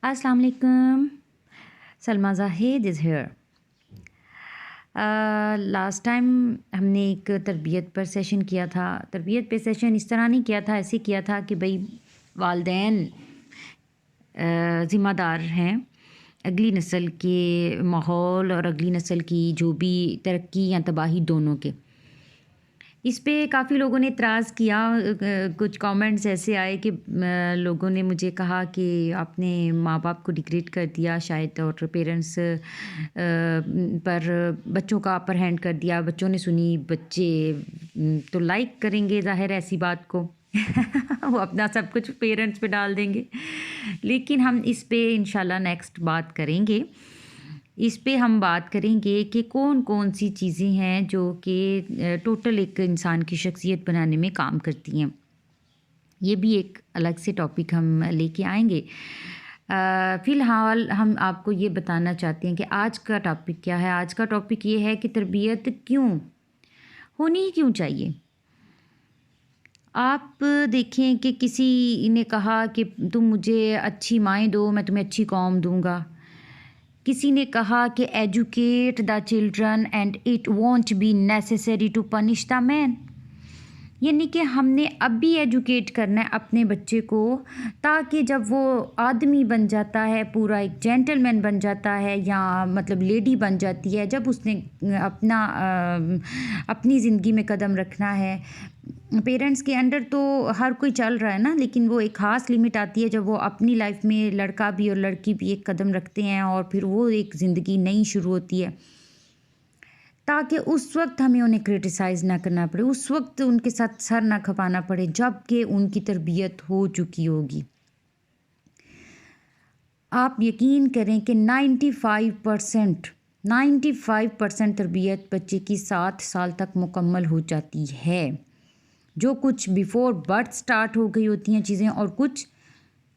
अस्सलाम वालेकुम। Salma Zahid is here. Last time हमने एक तरबियत पर सेशन किया था। तरबियत पे सेशन इस तरह नहीं किया था, ऐसे किया था कि भाई वालदैन ज़िम्मेदार हैं अगली नस्ल के माहौल और अगली नस्ल की जो भी तरक्की या तबाही दोनों के। इस पे काफ़ी लोगों ने इतराज़ किया। कुछ कमेंट्स ऐसे आए कि लोगों ने मुझे कहा कि आपने माँ बाप को डिग्रेड कर दिया शायद, और पेरेंट्स पर बच्चों का अपर हैंड कर दिया। बच्चों ने सुनी, बच्चे तो लाइक करेंगे ज़ाहिर है ऐसी बात को वो अपना सब कुछ पेरेंट्स पे डाल देंगे। लेकिन हम इस पे इंशाल्लाह नेक्स्ट बात करेंगे। इस पे हम बात करेंगे कि कौन कौन सी चीज़ें हैं जो कि टोटल एक इंसान की शख्सियत बनाने में काम करती हैं। ये भी एक अलग से टॉपिक हम लेके आएंगे। फ़िलहाल हम आपको ये बताना चाहते हैं कि आज का टॉपिक क्या है। आज का टॉपिक ये है कि तरबियत क्यों होनी क्यों चाहिए। आप देखें कि किसी ने कहा कि तुम मुझे अच्छी माएँ दो, मैं तुम्हें अच्छी कौम दूँगा। किसी ने कहा कि educate the children and it won't be necessary to punish the man, यानी कि हमने अब भी एजुकेट करना है अपने बच्चे को, ताकि जब वो आदमी बन जाता है, पूरा एक जेंटलमैन बन जाता है या मतलब लेडी बन जाती है, जब उसने अपनी ज़िंदगी में कदम रखना है। पेरेंट्स के अंडर तो हर कोई चल रहा है ना, लेकिन वो एक ख़ास लिमिट आती है जब वो अपनी लाइफ में लड़का भी और लड़की भी एक कदम रखते हैं और फिर वो एक ज़िंदगी नई शुरू होती है, ताकि उस वक्त हमें उन्हें क्रिटिसाइज़ ना करना पड़े, उस वक्त उनके साथ सर ना खपाना पड़े जबकि उनकी तरबियत हो चुकी होगी। आप यकीन करें कि 95% तरबियत बच्चे की 7 साल तक मुकम्मल हो जाती है। जो कुछ बिफ़ोर बर्थ स्टार्ट हो गई होती हैं चीज़ें और कुछ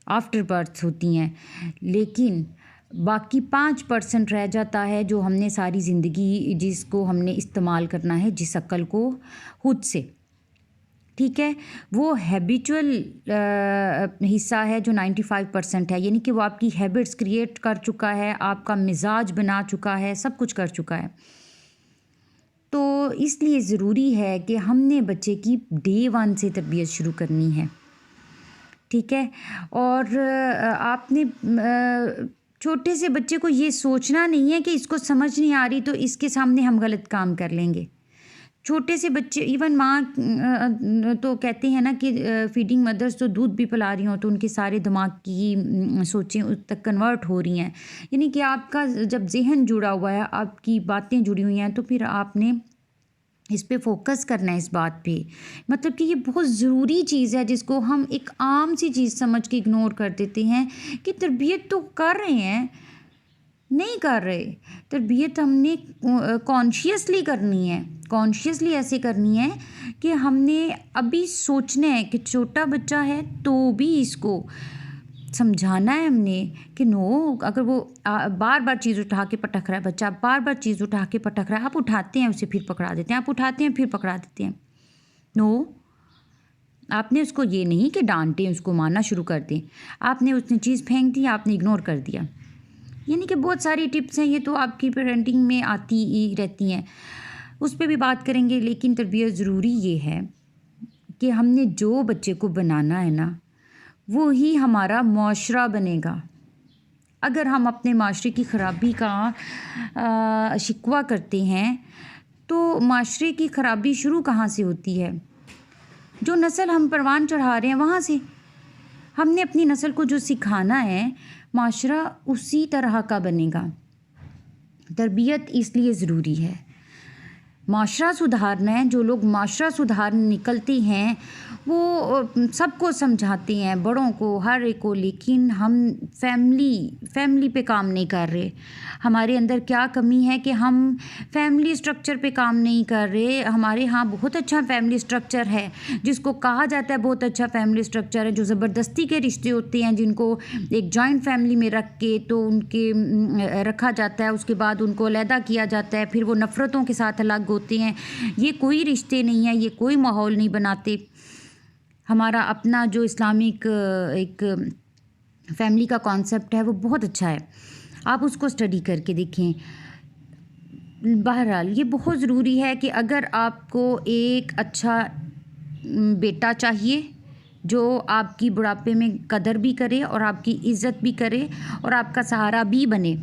आफ्टर बर्थ होती हैं, लेकिन बाकी 5% रह जाता है जो हमने सारी ज़िंदगी जिसको हमने इस्तेमाल करना है, जिस अक्ल को खुद से, ठीक है, वो हैबिचुअल हिस्सा है जो 95% है, यानी कि वो आपकी हैबिट्स क्रिएट कर चुका है, आपका मिजाज बना चुका है, सब कुछ कर चुका है। तो इसलिए ज़रूरी है कि हमने बच्चे की डे 1 से तरबियत शुरू करनी है, ठीक है। और आपने छोटे से बच्चे को ये सोचना नहीं है कि इसको समझ नहीं आ रही तो इसके सामने हम गलत काम कर लेंगे। छोटे से बच्चे, इवन माँ तो कहते हैं ना कि फीडिंग मदर्स तो दूध भी पिला रही हों तो उनके सारे दिमाग की सोचें उस तक कन्वर्ट हो रही हैं, यानी कि आपका जब ज़हन जुड़ा हुआ है, आपकी बातें जुड़ी हुई हैं, तो फिर आपने इस पे फोकस करना है, इस बात पे। मतलब कि ये बहुत ज़रूरी चीज़ है जिसको हम एक आम सी चीज़ समझ के इग्नोर कर देते हैं कि तरबियत तो कर रहे हैं, नहीं कर रहे। तरबियत हमने कॉन्शियसली करनी है, कॉन्शियसली ऐसे करनी है कि हमने अभी सोचना है कि छोटा बच्चा है तो भी इसको समझाना है हमने कि नो, अगर वो बार बार चीज़ उठा के पटक रहा है, बच्चा बार बार चीज़ उठा के पटक रहा है, आप उठाते हैं उसे फिर पकड़ा देते हैं, आप उठाते हैं फिर पकड़ा देते हैं। नो, आपने उसको ये नहीं कि डांटें, उसको मारना शुरू कर दें। आपने उसने चीज़ फेंक दी, आपने इग्नोर कर दिया। यानी कि बहुत सारी टिप्स हैं, ये तो आपकी पेरेंटिंग में आती ही रहती हैं, उस पर भी बात करेंगे। लेकिन तरबियत ज़रूरी ये है कि हमने जो बच्चे को बनाना है ना, वो ही हमारा मुआशरा बनेगा। अगर हम अपने माशरे की ख़राबी का शिकवा करते हैं तो माशरे की ख़राबी शुरू कहाँ से होती है? जो नस्ल हम परवान चढ़ा रहे हैं वहाँ से। हमने अपनी नस्ल को जो सिखाना है, माशरा उसी तरह का बनेगा। तरबियत इसलिए ज़रूरी है। माशरा सुधारना है, जो लोग माशरा सुधारने निकलते हैं वो सबको समझाते हैं, बड़ों को, हर एक को, लेकिन हम फैमिली पे काम नहीं कर रहे। हमारे अंदर क्या कमी है कि हम फैमिली स्ट्रक्चर पे काम नहीं कर रहे। हमारे यहाँ बहुत अच्छा फैमिली स्ट्रक्चर है, जिसको कहा जाता है बहुत अच्छा फैमिली स्ट्रक्चर है, जो ज़बरदस्ती के रिश्ते होते हैं, जिनको एक जॉइंट फैमिली में रख के तो उनके रखा जाता है, उसके बाद उनको अलहदा किया जाता है, फिर वो नफ़रतों के साथ अलग होते हैं। ये कोई रिश्ते नहीं है, ये कोई माहौल नहीं बनाते। हमारा अपना जो इस्लामिक एक फैमिली का कॉन्सेप्ट है वो बहुत अच्छा है, आप उसको स्टडी करके देखें। बहरहाल ये बहुत ज़रूरी है कि अगर आपको एक अच्छा बेटा चाहिए जो आपकी बुढ़ापे में कदर भी करे और आपकी इज़्ज़त भी करे और आपका सहारा भी बने,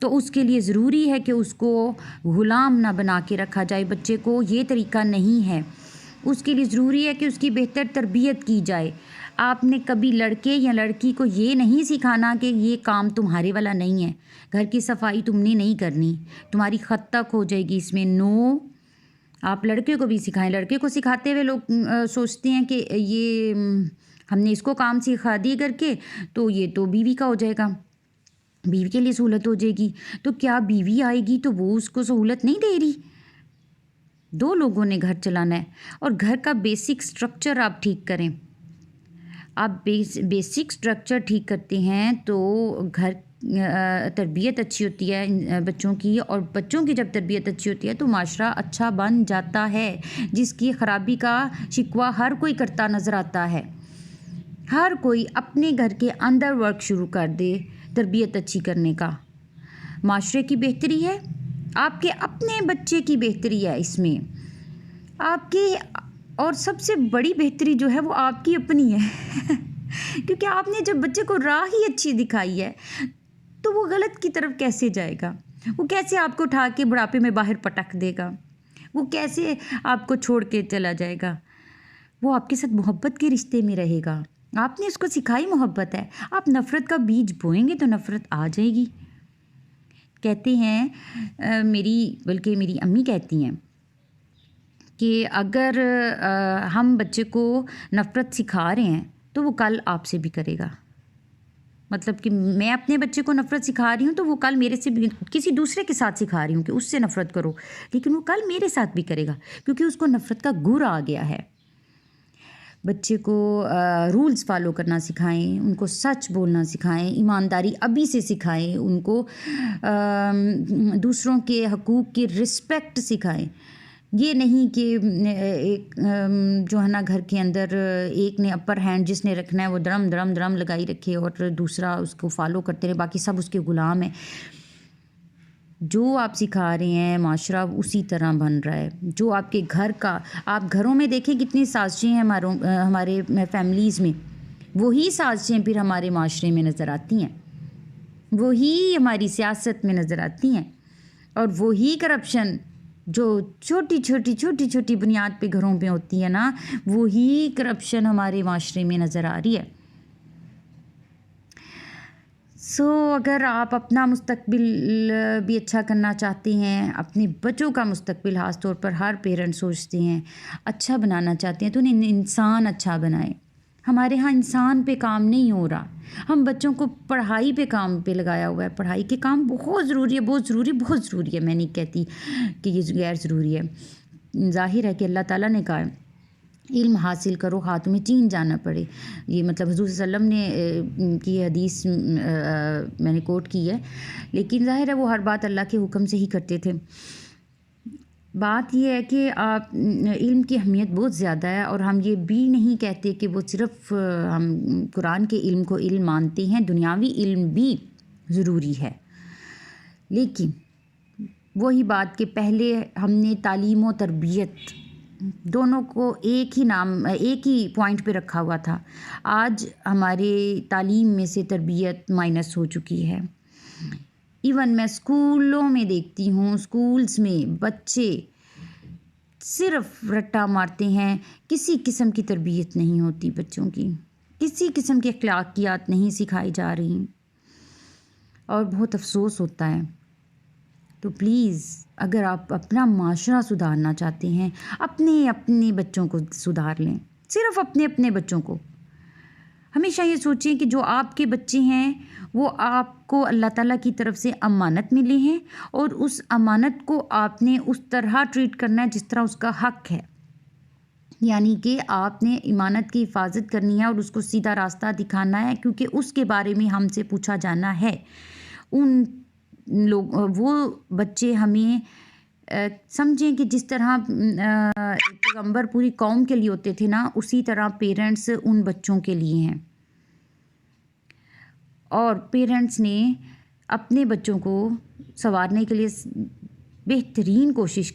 तो उसके लिए ज़रूरी है कि उसको ग़ुलाम ना बना के रखा जाए। बच्चे को ये तरीका नहीं है। उसके लिए ज़रूरी है कि उसकी बेहतर तरबियत की जाए। आपने कभी लड़के या लड़की को ये नहीं सिखाना कि ये काम तुम्हारे वाला नहीं है, घर की सफाई तुमने नहीं करनी, तुम्हारी खत तक हो जाएगी इसमें। नो, आप लड़के को भी सिखाएं। लड़के को सिखाते हुए लोग सोचते हैं कि ये हमने इसको काम सिखा दिए करके तो ये तो बीवी का हो जाएगा, बीवी के लिए सहूलत हो जाएगी। तो क्या बीवी आएगी तो वो उसको सहूलत नहीं दे रही? दो लोगों ने घर चलाना है और घर का बेसिक स्ट्रक्चर आप ठीक करें। आप बेसिक स्ट्रक्चर ठीक करते हैं तो घर तरबियत अच्छी होती है बच्चों की, और बच्चों की जब तरबियत अच्छी होती है तो माशरा अच्छा बन जाता है। जिसकी ख़राबी का शिकवा हर कोई करता नज़र आता है। हर कोई अपने घर के अंदर वर्क शुरू कर दे तरबियत अच्छी करने का। माशरे की बेहतरी है, आपके अपने बच्चे की बेहतरी है इसमें आपकी, और सबसे बड़ी बेहतरी जो है वो आपकी अपनी है क्योंकि आपने जब बच्चे को राह ही अच्छी दिखाई है तो वो गलत की तरफ कैसे जाएगा? वो कैसे आपको उठा के बुढ़ापे में बाहर पटक देगा? वो कैसे आपको छोड़ के चला जाएगा? वो आपके साथ मोहब्बत के रिश्ते में रहेगा। आपने उसको सिखाई मोहब्बत है। आप नफ़रत का बीज बोएंगे तो नफ़रत आ जाएगी। कहते हैं बल्कि मेरी अम्मी कहती हैं कि अगर हम बच्चे को नफ़रत सिखा रहे हैं तो वो कल आपसे भी करेगा। मतलब कि मैं अपने बच्चे को नफ़रत सिखा रही हूँ तो वो कल मेरे से भी किसी दूसरे के साथ सिखा रही हूँ कि उससे नफ़रत करो, लेकिन वो कल मेरे साथ भी करेगा क्योंकि उसको नफ़रत का गुर आ गया है। बच्चे को रूल्स फॉलो करना सिखाएं, उनको सच बोलना सिखाएं, ईमानदारी अभी से सिखाएं, उनको दूसरों के हकूक़ की रिस्पेक्ट सिखाएं। ये नहीं कि एक जो है ना घर के अंदर एक ने अपर हैंड जिसने रखना है वो दरम दरम दरम लगाई रखे और दूसरा उसको फॉलो करते रहे, बाकी सब उसके ग़ुलाम हैं। जो आप सिखा रहे हैं माशरा उसी तरह बन रहा है। जो आपके घर का, आप घरों में देखें कितनी साजिशें हैं हमारे फैमिलीज़ में, वही साजिशें फिर हमारे माशरे में नज़र आती हैं, वही हमारी सियासत में नज़र आती हैं, और वही करप्शन जो छोटी छोटी बुनियाद पे घरों पे होती है ना, वही करप्शन हमारे माशरे में नज़र आ रही है। अगर आप अपना मुस्तकबिल भी अच्छा करना चाहते हैं, अपने बच्चों का मुस्तकबिल ख़ास तौर पर हर पेरेंट सोचते हैं अच्छा बनाना चाहते हैं, तो उन्हें इंसान अच्छा बनाएं। हमारे यहाँ इंसान पे काम नहीं हो रहा, हम बच्चों को पढ़ाई पे काम पे लगाया हुआ है। पढ़ाई के काम बहुत ज़रूरी है, बहुत ज़रूरी है। मैं नहीं कहती कि ये गैर ज़रूरी है। ज़ाहिर है कि अल्लाह ताला ने कहा है इल्म हासिल करो हाँ तुम्हें चीन जाना पड़े। ये मतलब हुज़ूर सल्लम ने की हदीस मैंने कोट की है, लेकिन ज़ाहिर है वो हर बात अल्लाह के हुक्म से ही करते थे। बात यह है कि आप इल्म की अहमियत बहुत ज़्यादा है, और हम ये भी नहीं कहते कि वो सिर्फ़ हम कुरान के इल्म को इल्म मानते हैं, दुनियावी इल्म भी ज़रूरी है। लेकिन वही बात कि पहले हमने तालीम और तरबियत दोनों को एक ही पॉइंट पे रखा हुआ था। आज हमारे तालीम में से तरबियत माइनस हो चुकी है। इवन मैं स्कूलों में देखती हूँ, स्कूल्स में बच्चे सिर्फ रट्टा मारते हैं, किसी किस्म की तरबियत नहीं होती बच्चों की, किसी किस्म की अखलाकियात नहीं सिखाई जा रही, और बहुत अफसोस होता है। तो प्लीज़ अगर आप अपना माशरा सुधारना चाहते हैं, अपने बच्चों को सुधार लें, सिर्फ अपने बच्चों को। हमेशा ये सोचें कि जो आपके बच्चे हैं वो आपको अल्लाह ताला की तरफ से अमानत मिले हैं, और उस अमानत को आपने उस तरह ट्रीट करना है जिस तरह उसका हक है। यानी कि आपने इमानत की हिफाजत करनी है और उसको सीधा रास्ता दिखाना है, क्योंकि उसके बारे में हमसे पूछा जाना है। वो बच्चे हमें समझें कि जिस तरह पैगंबर पूरी कौम के लिए होते थे ना, उसी तरह पेरेंट्स उन बच्चों के लिए हैं। اور پیرنٹس نے اپنے بچوں کو سنوارنے کے لیے بہترین کوشش